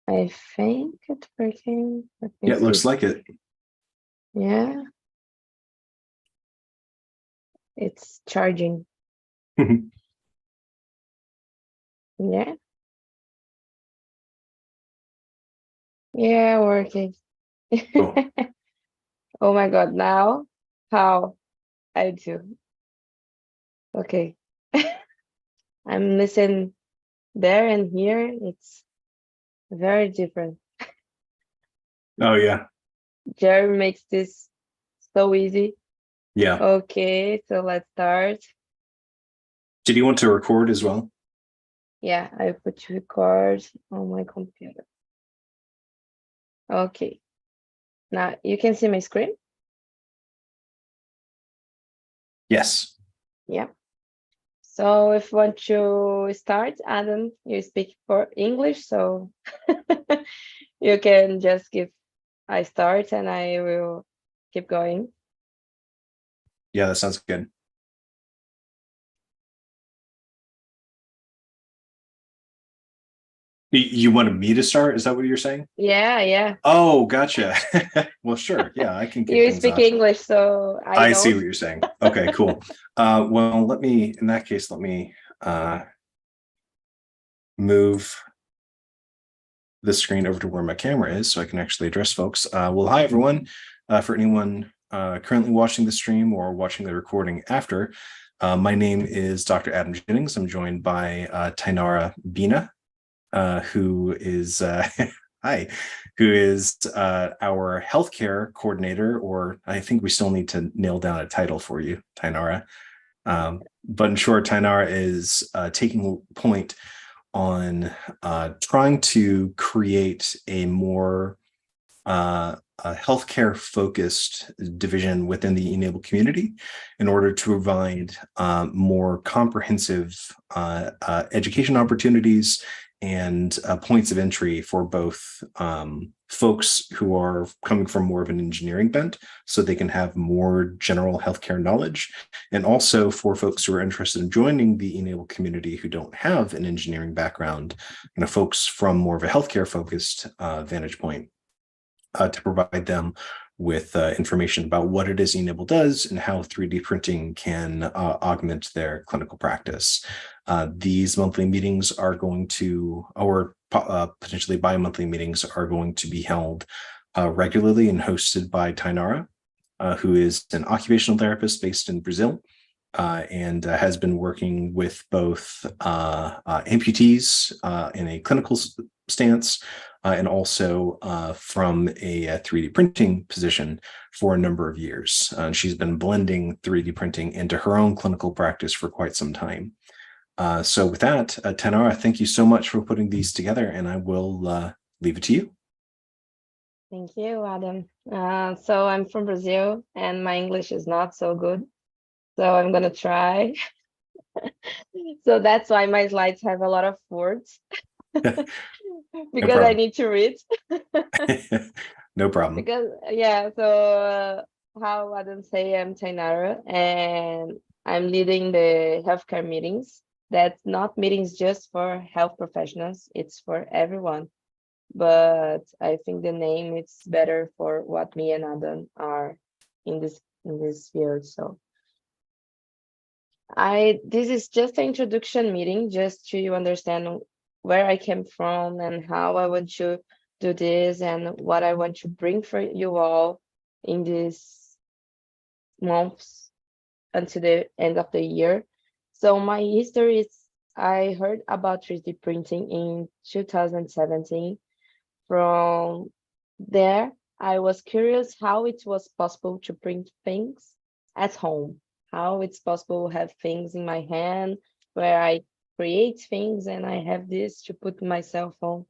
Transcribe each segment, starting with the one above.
I think it's working. Let me Yeah, it looks see. like it. Yeah, it's charging. Yeah, yeah, working. Cool. Oh my God, now how I do. Okay. I'm listening there and here. It's very different. Oh yeah. Jerry makes this so easy. Yeah. Okay, so let's start. Did you want to record as well? Yeah, I put record on my computer. Okay, now you can see my screen. Yes. Yeah. So if you want to start, Adam, you speak for English, so you can just give I start and I will keep going. Yeah, that sounds good. You wanted me to start? Is that what you're saying? Yeah, yeah. Oh, gotcha. Well, sure. Yeah, I can kick You things speak off. English, so I I see don't. what you're saying. Okay, cool. Well, in that case, let me move the screen over to where my camera is so I can actually address folks. Well, hi, everyone. For anyone currently watching the stream or watching the recording after, my name is Dr. Adam Jennings. I'm joined by Tainara Bina, who is hi, who is our healthcare coordinator, or I think we still need to nail down a title for you, Tainara. But in short, Tainara is taking point on trying to create a more a healthcare focused division within the e-NABLE community in order to provide more comprehensive education opportunities and points of entry for both folks who are coming from more of an engineering bent so they can have more general healthcare knowledge, and also for folks who are interested in joining the e-NABLE community who don't have an engineering background, folks from more of a healthcare focused vantage point, to provide them with information about what it is e-NABLE does and how 3D printing can augment their clinical practice. These monthly meetings are going to, or potentially bi-monthly meetings are going to be held regularly and hosted by Tainara, who is an occupational therapist based in Brazil, and has been working with both amputees in a clinical stance, and also from a 3D printing position for a number of years. She's been blending 3D printing into her own clinical practice for quite some time. So with that, Tainara, thank you so much for putting these together, and I will leave it to you. Thank you, Adam. So I'm from Brazil and my English is not so good. So I'm gonna try. So that's why my slides have a lot of words No because I problem. need to read. No problem. Because yeah, so how Adam say, I'm Tainara and I'm leading the healthcare meetings. That's not meetings just for health professionals, it's for everyone. But I think the name it's better for what me and Adam are in this field. So this is just an introduction meeting just to understand where I came from and how I want to do this and what I want to bring for you all in these months until the end of the year. So my history is I heard about 3D printing in 2017. From there, I was curious how it was possible to print things at home, how it's possible to have things in my hand where I create things and I have this to put myself on.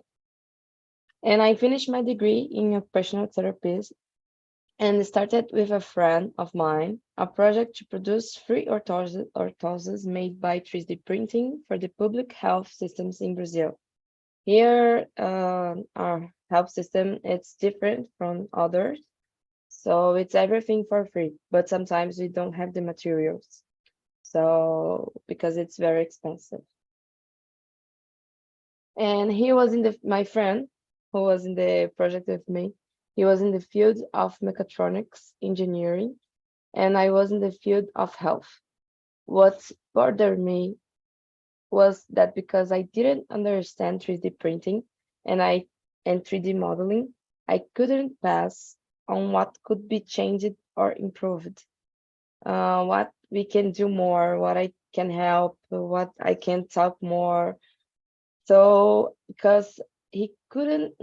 And I finished my degree in occupational therapy and started with a friend of mine a project to produce free orthoses made by 3D printing for the public health systems in Brazil. Here, our health system, it's different from others. So it's everything for free, but sometimes we don't have the materials. So because it's very expensive. And he was my friend who was in the project with me, he was in the field of mechatronics engineering, and I was in the field of health. What bothered me was that because I didn't understand 3D printing and 3D modeling, I couldn't pass on what could be changed or improved. What we can do more, what I can help, what I can talk more. So because he couldn't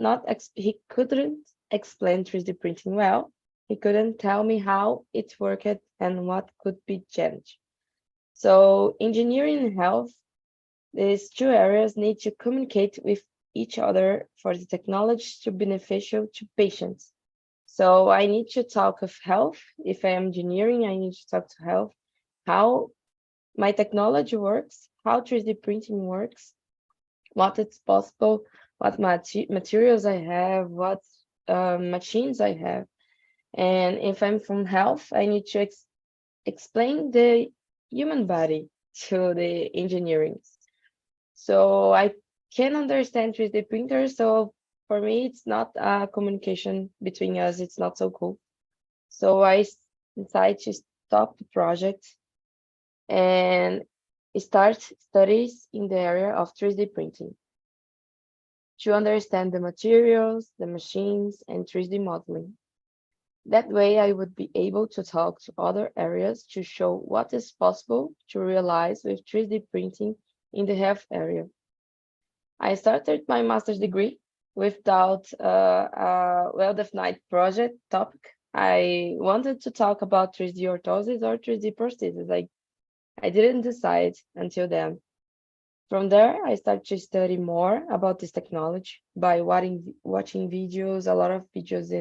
explain 3D printing well, he couldn't tell me how it worked and what could be changed. So engineering and health, these two areas need to communicate with each other for the technology to be beneficial to patients. So I need to talk of health. If I am engineering, I need to talk to health, how my technology works, how 3D printing works, what it's possible, what materials I have, what machines I have. And if I'm from health, I need to explain the human body to the engineering. So I can understand 3D printers. So for me, it's not a communication between us. It's not so cool. So I decided to stop the project and start studies in the area of 3D printing to understand the materials, the machines, and 3D modeling. That way, I would be able to talk to other areas to show what is possible to realize with 3D printing in the health area. I started my master's degree without a well-defined project topic. I wanted to talk about 3D orthosis or 3D prosthesis. I didn't decide until then. From there, I started to study more about this technology by watching videos, a lot of videos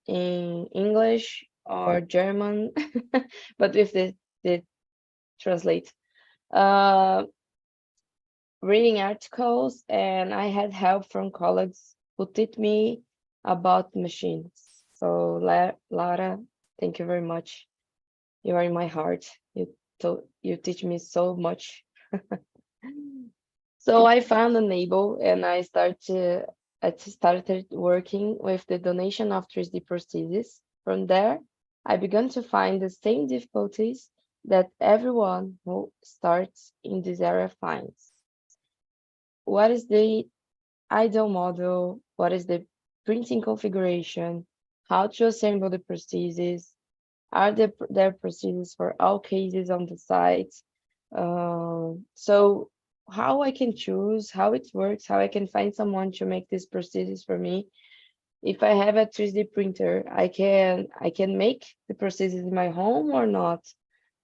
in English or German, but with the translate. Reading articles, and I had help from colleagues who taught me about machines. So Laura, thank you very much. You are in my heart. You teach me so much. So I found e-NABLE and I started working with the donation of 3D prosthesis. From there, I began to find the same difficulties that everyone who starts in this area finds. What is the ideal model? What is the printing configuration? How to assemble the prosthesis? Are there prostheses for all cases on the site? So how I can choose, how it works, how I can find someone to make this prosthesis for me. If I have a 3D printer, I can make the prosthesis in my home or not.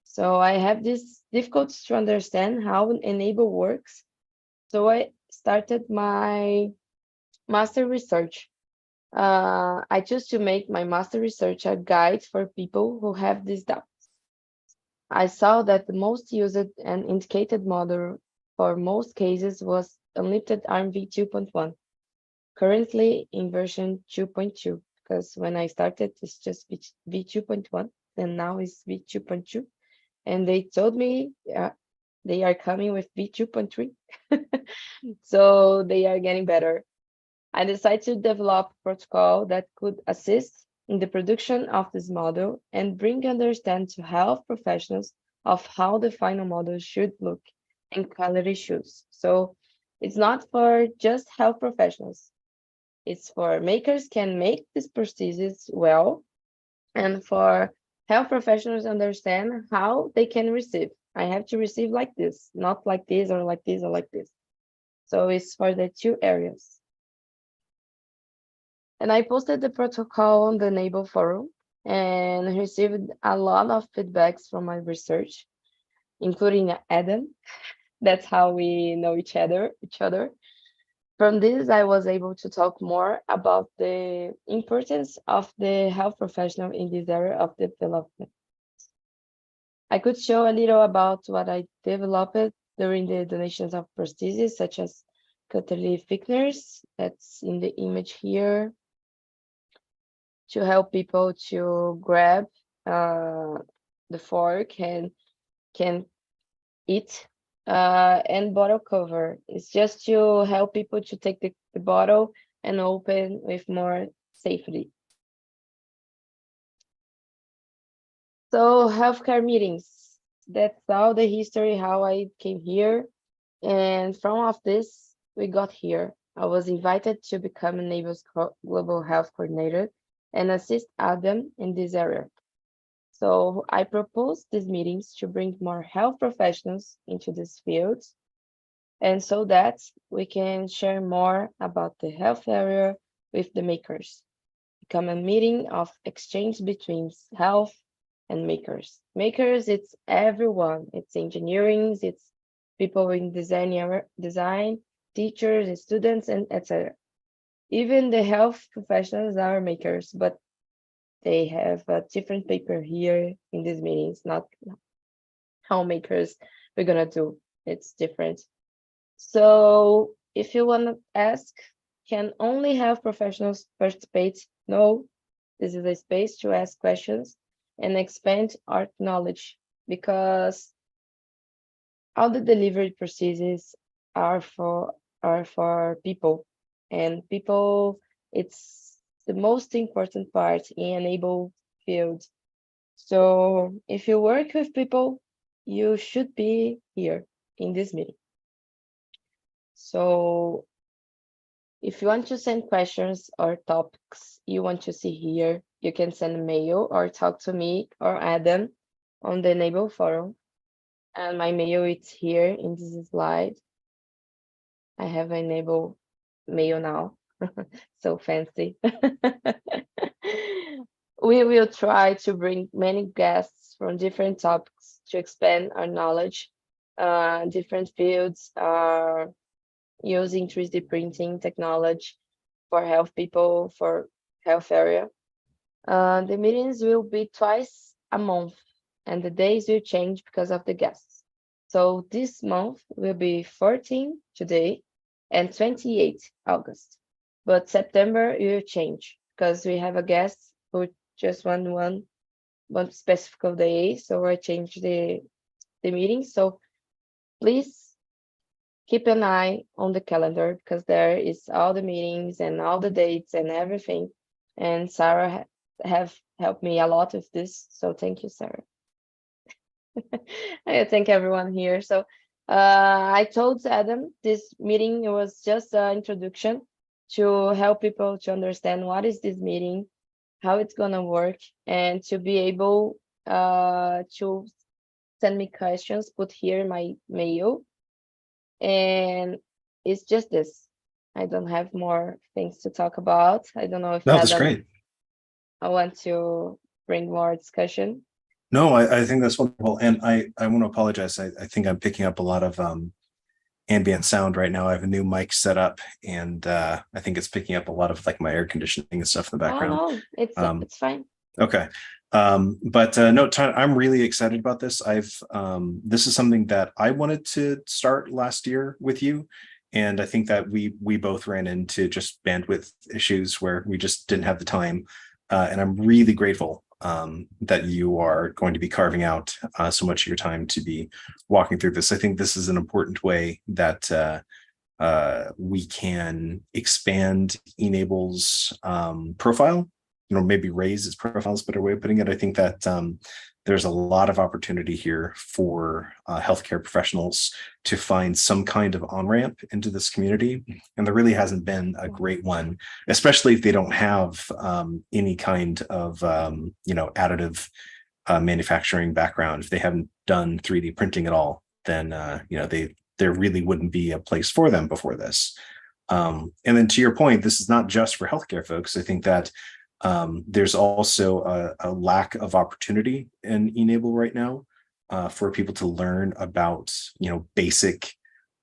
So I have this difficulty to understand how e-NABLE works. So I started my master research. I chose to make my master research a guide for people who have this doubt. I saw that the most used and indicated model for most cases was unlifted arm V2.1, currently in version 2.2, because when I started, it's just V2.1, and now it's V2.2. And they told me they are coming with V2.3. So they are getting better. I decided to develop a protocol that could assist in the production of this model and bring understanding to health professionals of how the final model should look and color issues. So it's not for just health professionals. It's for makers can make these prostheses well, and for health professionals understand how they can receive. I have to receive like this, not like this or like this or like this. So it's for the two areas. And I posted the protocol on the e-NABLE forum and received a lot of feedbacks from my research, including Adam. That's how we know each other. From this, I was able to talk more about the importance of the health professional in this area of development. I could show a little about what I developed during the donations of prostheses, such as cutlery thickeners, that's in the image here, to help people to grab the fork and can eat, and bottle cover. It's just to help people to take the bottle and open with more safety. So healthcare meetings, that's all the history, how I came here. And from all of this, we got here. I was invited to become e-NABLE's global health coordinator and assist Adam in this area. So I propose these meetings to bring more health professionals into this field, and so that we can share more about the health area with the makers. Become a meeting of exchange between health and makers. Makers, it's everyone. It's engineering, it's people in design, teachers, students, and etc. Even the health professionals are makers, but they have a different paper here in these meetings, not how makers we're gonna do. It's different. So if you want to ask, can only health professionals participate? No, this is a space to ask questions and expand our knowledge, because all the delivery processes are for people, and people, it's the most important part in e-NABLE field. So if you work with people, you should be here in this meeting. So if you want to send questions or topics you want to see here, you can send a mail or talk to me or Adam on the e-NABLE forum. And my mail is here in this slide. I have an e-NABLE mail now, so fancy. We will try to bring many guests from different topics to expand our knowledge, different fields, using 3D printing technology for health people, for health area. The meetings will be twice a month, and the days will change because of the guests. So this month will be 14 today and 28 August. But September will change because we have a guest who just one specific day. So I changed the meeting. So please keep an eye on the calendar, because there is all the meetings and all the dates and everything. And Sarah have helped me a lot with this. So thank you, Sarah. I thank everyone here. So I told Adam this meeting was just an introduction to help people to understand what is this meeting, how it's gonna work, and to be able to send me questions, put here my mail. And it's just this. I don't have more things to talk about. I don't know if No, that's Adam, great. I want to bring more discussion. No, I think that's wonderful. And I want to apologize. I think I'm picking up a lot of ambient sound right now. I have a new mic set up, and I think it's picking up a lot of like my air conditioning and stuff in the Oh background. no, it's fine. Okay. But no, I'm really excited about this. This is something that I wanted to start last year with you. And I think that we both ran into just bandwidth issues where we just didn't have the time. And I'm really grateful that you are going to be carving out so much of your time to be walking through this. I think this is an important way that we can expand e-NABLE's profile, maybe raise its profile is a better way of putting it. I think that there's a lot of opportunity here for healthcare professionals to find some kind of on-ramp into this community. And there really hasn't been a great one, especially if they don't have any kind of, additive manufacturing background. If they haven't done 3D printing at all, then, there really wouldn't be a place for them before this. And then to your point, this is not just for healthcare folks. I think that there's also a lack of opportunity in e-NABLE right now for people to learn about, basic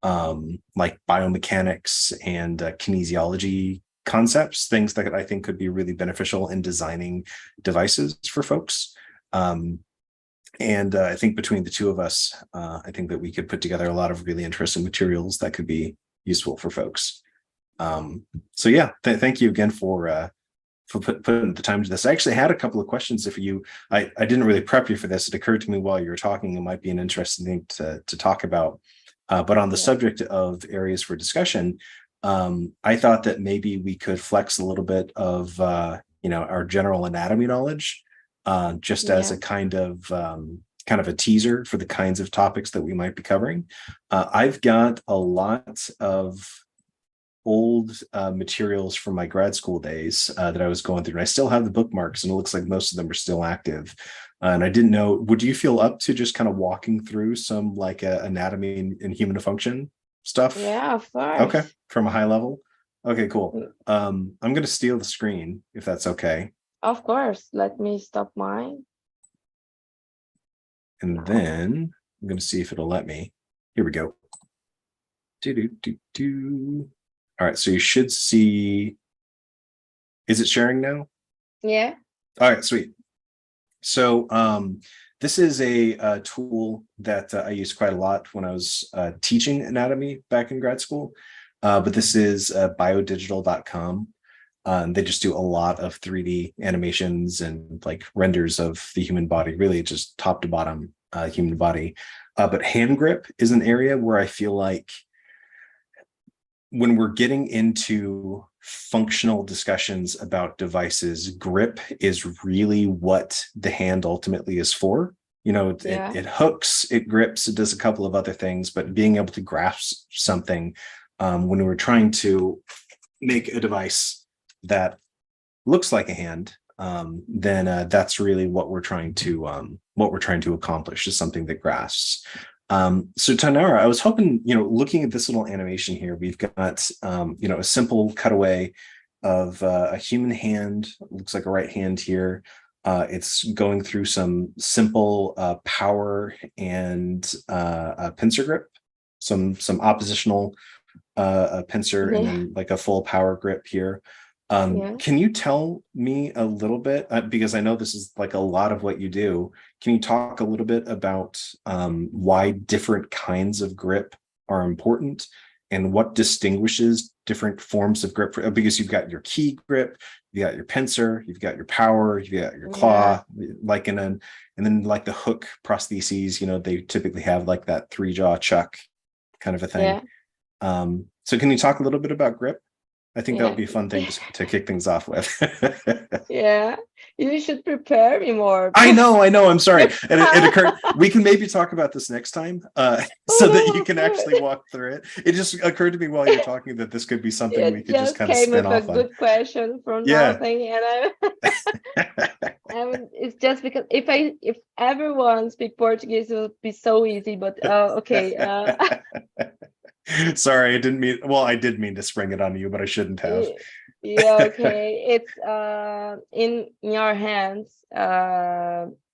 like biomechanics and kinesiology concepts, things that I think could be really beneficial in designing devices for folks. And I think between the two of us, I think that we could put together a lot of really interesting materials that could be useful for folks. So yeah, thank you again for putting the time to this. I actually had a couple of questions if you, I didn't really prep you for this. It occurred to me while you were talking, it might be an interesting thing to talk about. But on the subject of areas for discussion, I thought that maybe we could flex a little bit of our general anatomy knowledge, just as Yeah. a kind of a teaser for the kinds of topics that we might be covering. I've got a lot of old materials from my grad school days that I was going through, and I still have the bookmarks, and it looks like most of them are still active. And I didn't know, would you feel up to just kind of walking through some like anatomy and human function stuff? Yeah, of Okay, course. from a high level. Okay, cool. Mm, I'm gonna steal the screen if that's okay, of course. Let me stop mine and now. then I'm gonna see if it'll let me. Here we go. Do do do do. All right, so you should see. Is it sharing now? Yeah. All right, sweet. So this is a tool that I used quite a lot when I was teaching anatomy back in grad school. But this is biodigital.com. They just do a lot of 3D animations and like renders of the human body, really just top to bottom human body. But hand grip is an area where I feel like when we're getting into functional discussions about devices, grip is really what the hand ultimately is for. Yeah. It hooks, it grips, it does a couple of other things, but being able to grasp something when we're trying to make a device that looks like a hand, then that's really what we're trying to accomplish, is something that grasps. So Tanara, I was hoping, looking at this little animation here, we've got a simple cutaway of a human hand, looks like a right hand here. It's going through some simple power and pincer grip, some oppositional pincer, and Yeah. then like a full power grip here. Yeah. Can you tell me a little bit, because I know this is like a lot of what you do, can you talk a little bit about why different kinds of grip are important and what distinguishes different forms of grip? Because you've got your key grip, you got your pincer, you've got your power, you've got your Yeah. claw, and then like the hook prostheses, they typically have like that three jaw chuck kind of a thing. Yeah. So can you talk a little bit about grip? I think that would Yeah. be a fun thing to kick things off with. Yeah. You should prepare me more. I know. I'm sorry. And it occurred, we can maybe talk about this next time Oh so that no, you of can course. actually walk through it. It just occurred to me while you were talking that this could be something we It could just just kind of came spin with a off on. good question from Yeah. nothing, and it's just because if everyone speak Portuguese, it would be so easy. But okay, Sorry, I didn't mean, well, I did mean to spring it on you, but I shouldn't have. yeah, okay. It's in your hands,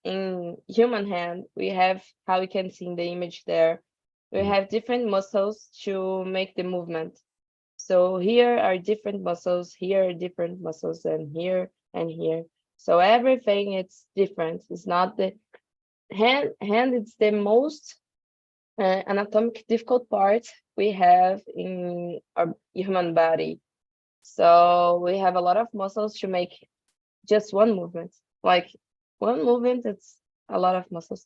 in human hand, we have how you can see in the image there. We have different muscles to make the movement. So here are different muscles, here are different muscles, and here and here. So everything it's different. It's not the hand. It's the most anatomic difficult part we have in our human body. So we have a lot of muscles to make just one movement. Like one movement, it's a lot of muscles.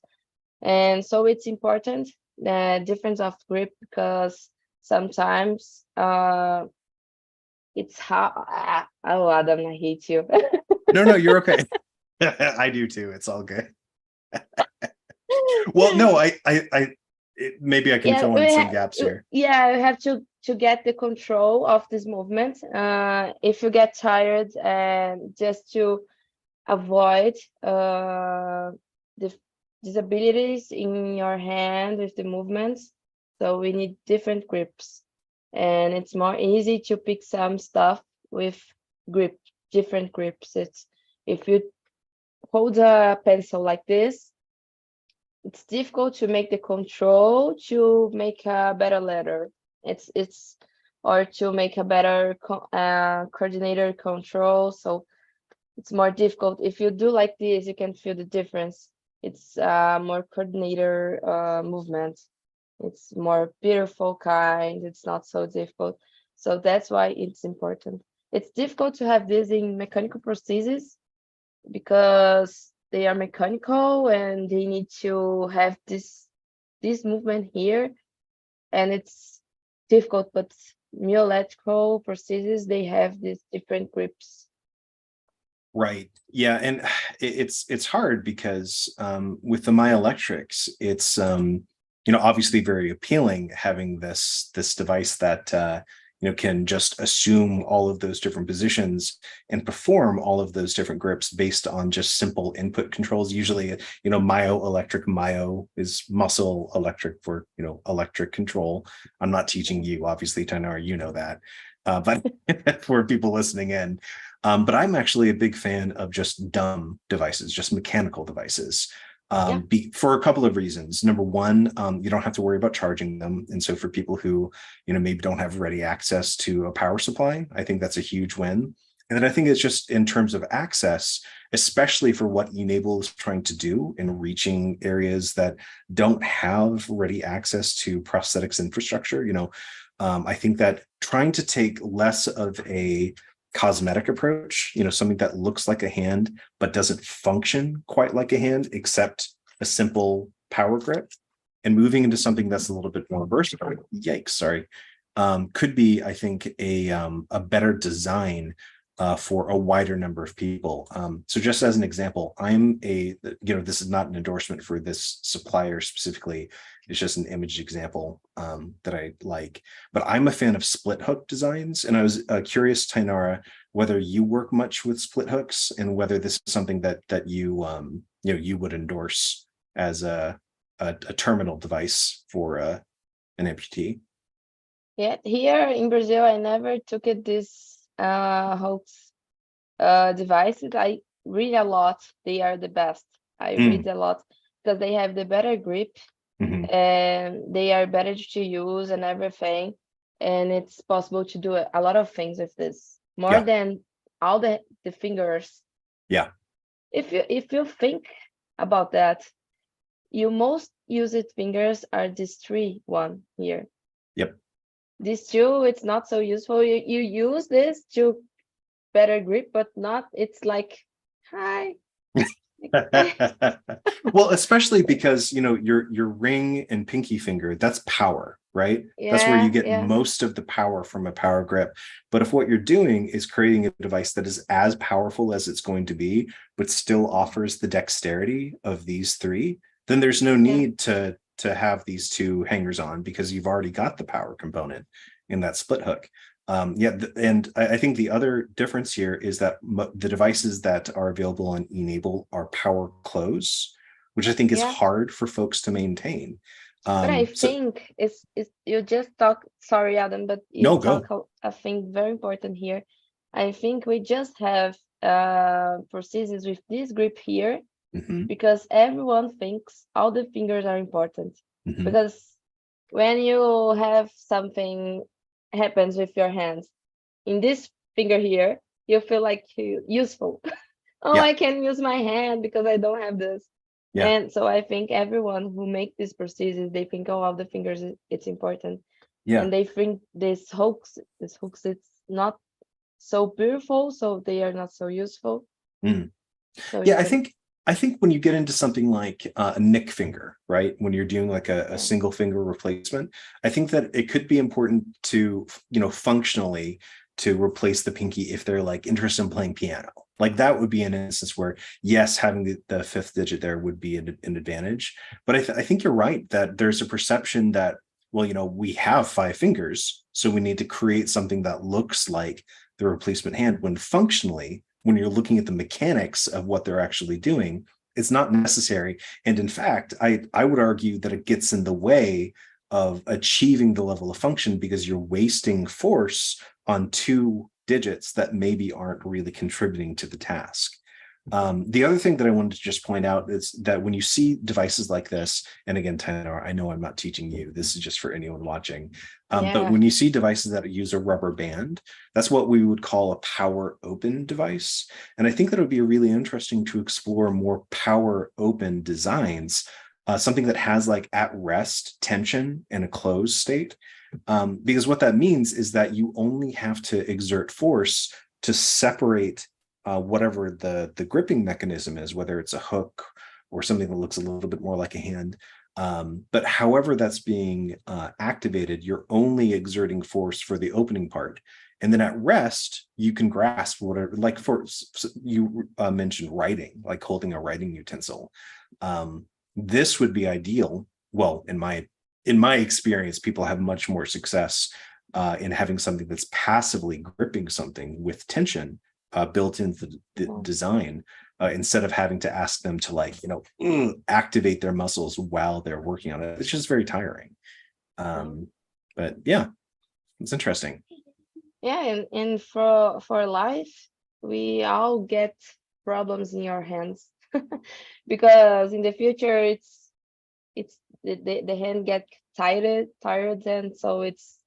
And so it's important the difference of grip because sometimes it's how oh Adam, I hate you. No, you're okay. I do too. It's all good. Well, no, maybe I can Yeah, fill in some gaps here. yeah, you have to get the control of this movement. If you get tired, and just to avoid the disabilities in your hand with the movements. So we need different grips, and it's more easy to pick some stuff with grip, different grips. It's if you hold a pencil like this, it's difficult to make the control to make a better letter. It's or to make a better coordinator control. So it's more difficult. If you do like this, you can feel the difference. It's more coordinator movement. It's more beautiful kind. It's not so difficult. So that's why it's important. It's difficult to have this in mechanical prostheses because they are mechanical and they need to have this movement here, and it's difficult, but myoelectrical prostheses, they have these different grips. Right. Yeah. And it's hard because with the myoelectrics, it's obviously very appealing having this device that can just assume all of those different positions and perform all of those different grips based on just simple input controls. Usually, myo is muscle, electric for electric control. I'm not teaching you, obviously, Tainara, you know that. But for people listening in, but I'm actually a big fan of just dumb devices, just mechanical devices, Yeah. for a couple of reasons. Number one, you don't have to worry about charging them. And so for people who, maybe don't have ready access to a power supply, I think that's a huge win. And then I think it's just in terms of access, especially for what e-NABLE is trying to do in reaching areas that don't have ready access to prosthetics infrastructure. I think that trying to take less of a cosmetic approach, something that looks like a hand but doesn't function quite like a hand except a simple power grip, and moving into something that's a little bit more versatile, could be, I think, a better design for a wider number of people. So just as an example, this is not an endorsement for this supplier specifically. It's just an image example that I like. But I'm a fan of split hook designs. And I was curious, Tainara, whether you work much with split hooks and whether this is something that you would endorse as a terminal device for an amputee. Yeah, here in Brazil, I never took it this hoax devices. I read a lot. They are the best. I read a lot because they have the better grip and they are better to use and everything. And it's possible to do a lot of things with this, more than all the fingers. Yeah. If you think about that, you most used fingers are these one here. Yep. These two, it's not so useful. You use this to better grip, but not, it's like, hi. Well, especially because your ring and pinky finger, that's power, right? That's where you get most of the power from a power grip. But if what you're doing is creating a device that is as powerful as it's going to be, but still offers the dexterity of these three, then there's no need to have these two hangers on because you've already got the power component in that split hook. And I think the other difference here is that the devices that are available on e-NABLE are power close, which I think is hard for folks to maintain. But I think it's you just talk. Sorry, Adam, but you talk a thing very important here. I think we just have prostheses with this grip here because everyone thinks all the fingers are important. Because when you have something happens with your hands in this finger here, you feel like useful. I can use my hand because I don't have this. And so I think everyone who make these prostheses, they think all the fingers it's important. And they think this hooks it's not so beautiful, so they are not so useful. So I think when you get into something like a nick finger, right? When you're doing like a single finger replacement, I think that it could be important to, functionally to replace the pinky if they're like interested in playing piano. Like that would be an instance where, yes, having the fifth digit there would be an advantage. But I think you're right that there's a perception that, well, we have 5 fingers, so we need to create something that looks like the replacement hand, when functionally, when you're looking at the mechanics of what they're actually doing, it's not necessary. And in fact, I would argue that it gets in the way of achieving the level of function because you're wasting force on 2 digits that maybe aren't really contributing to the task. The other thing that I wanted to just point out is that when you see devices like this, and again, Tainara, I know I'm not teaching you, this is just for anyone watching, but when you see devices that use a rubber band, that's what we would call a power open device. And I think that it would be really interesting to explore more power open designs, something that has like at rest tension in a closed state. Because what that means is that you only have to exert force to separate whatever the gripping mechanism is, whether it's a hook or something that looks a little bit more like a hand, But however that's being activated, you're only exerting force for the opening part. And then at rest, you can grasp whatever, like you mentioned writing, like holding a writing utensil. This would be ideal. Well, in my experience, people have much more success in having something that's passively gripping something with tension built into the design, instead of having to ask them to, like, activate their muscles while they're working on it. It's just very tiring. But yeah, it's interesting. Yeah, and for life, we all get problems in your hands because in the future it's the hand get tired, and so it's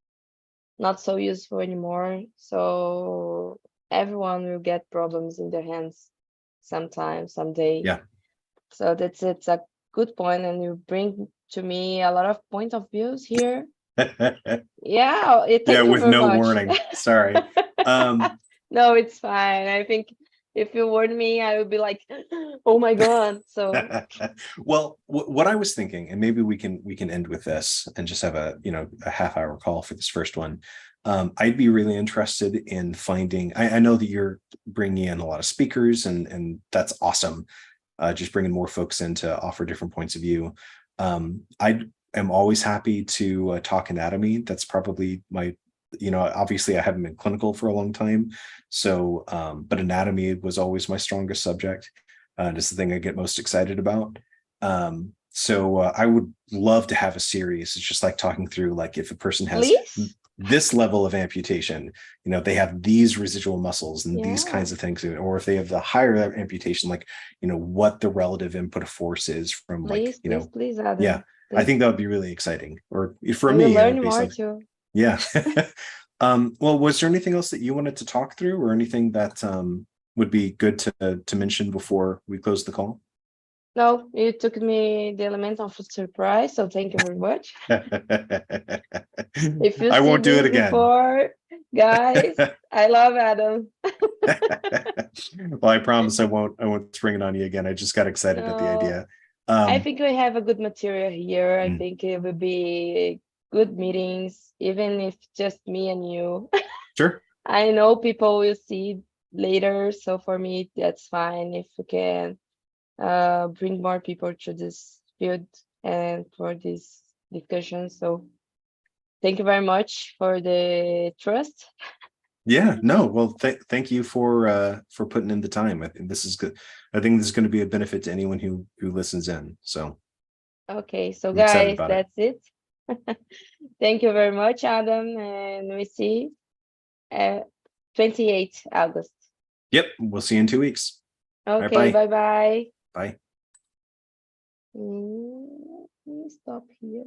not so useful anymore. So everyone will get problems in their hands sometime, someday. Yeah. So it's a good point, and you bring to me a lot of point of views here. Yeah, Yeah, thank you with very no much. warning. Sorry. No, it's fine. I think if you warn me, I would be like, oh my God. So Well, what I was thinking, and maybe we can end with this and just have a half-hour call for this first one. I'd be really interested in finding. I know that you're bringing in a lot of speakers, and that's awesome. Just bringing more folks in to offer different points of view. I am always happy to talk anatomy. That's probably my, obviously I haven't been clinical for a long time. So, but anatomy was always my strongest subject. And it's the thing I get most excited about. So I would love to have a series. It's just like talking through, like, if a person has please, this level of amputation, they have these residual muscles and these yeah, kinds of things, or if they have the higher amputation, like, what the relative input of force is from, like, please, yeah, Adam, I think please. that would be really exciting. Or for I will me, it learn would be more something. too. Yeah. Well, was there anything else that you wanted to talk through, or anything that would be good to mention before we close the call? No, you took me the element of surprise, so thank you very much. If you I see won't do it this again. before, guys, I love Adam. Well, I promise I won't spring it on you again. I just got excited at the No, idea. I think we have a good material here. I Mm, think it will be good meetings, even if just me and you. sure. I know people will see later, so for me that's fine if we can bring more people to this field and for this discussion. So thank you very much for the trust. Yeah, no, well, thank you for putting in the time. I think this is good. I think this is going to be a benefit to anyone who listens in. So Okay, so I'm excited guys, about it. that's it. Thank you very much, Adam, and we see 28 August. Yep, we'll see you in 2 weeks. All right, Okay, bye. bye-bye. Bye. Let me stop here.